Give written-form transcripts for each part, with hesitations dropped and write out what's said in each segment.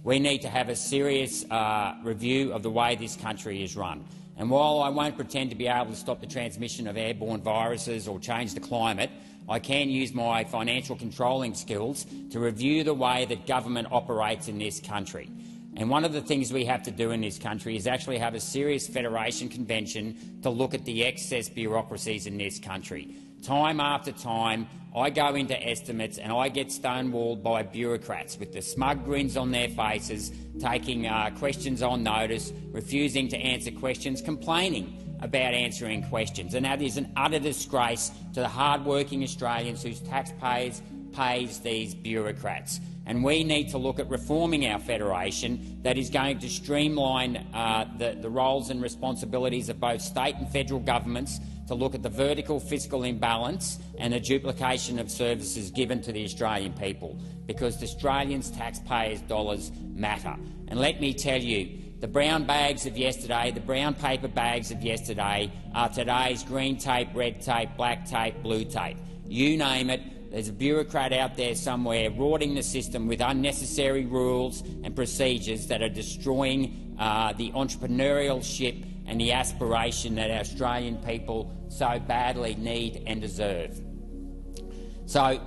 we need to have a serious review of the way this country is run. And while I won't pretend to be able to stop the transmission of airborne viruses or change the climate, I can use my financial controlling skills to review the way that government operates in this country. And one of the things we have to do in this country is actually have a serious federation convention to look at the excess bureaucracies in this country. Time after time, I go into estimates and I get stonewalled by bureaucrats with the smug grins on their faces, taking questions on notice, refusing to answer questions, complaining about answering questions. And that is an utter disgrace to the hard-working Australians whose taxpayers pays these bureaucrats. And we need to look at reforming our federation that is going to streamline the roles and responsibilities of both state and federal governments, to look at the vertical fiscal imbalance and the duplication of services given to the Australian people, because the Australians' taxpayers' dollars matter. And let me tell you, the brown bags of yesterday, the brown paper bags of yesterday, are today's green tape, red tape, black tape, blue tape. You name it. There's a bureaucrat out there somewhere rorting the system with unnecessary rules and procedures that are destroying the entrepreneurial ship and the aspiration that our Australian people so badly need and deserve. So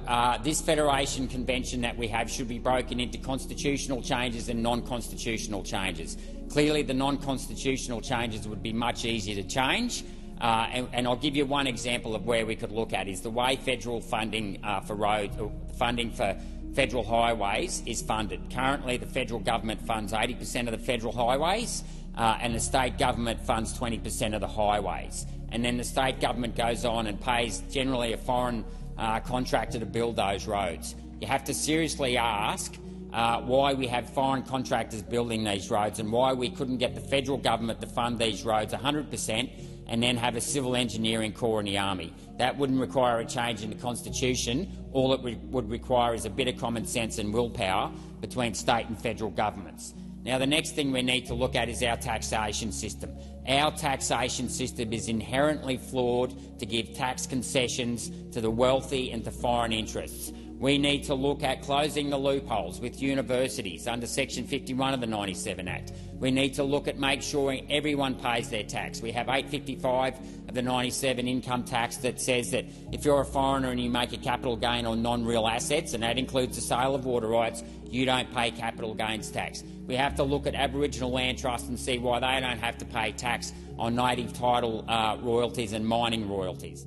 this Federation Convention that we have should be broken into constitutional changes and non-constitutional changes. Clearly the non-constitutional changes would be much easier to change. And I'll give you one example of where we could look at is the way federal funding for roads, funding for federal highways is funded. Currently, the federal government funds 80% of the federal highways, and the state government funds 20% of the highways. And then the state government goes on and pays generally a foreign contractor to build those roads. You have to seriously ask why we have foreign contractors building these roads and why we couldn't get the federal government to fund these roads 100% and then have a civil engineering corps in the army. That wouldn't require a change in the constitution. All it would require is a bit of common sense and willpower between state and federal governments. Now, the next thing we need to look at is our taxation system. Our taxation system is inherently flawed to give tax concessions to the wealthy and to foreign interests. We need to look at closing the loopholes with universities under Section 51 of the 97 Act. We need to look at make sure everyone pays their tax. We have 855 of the 97 income tax that says that if you're a foreigner and you make a capital gain on non-real assets, and that includes the sale of water rights, you don't pay capital gains tax. We have to look at Aboriginal land trusts and see why they don't have to pay tax on native title royalties and mining royalties.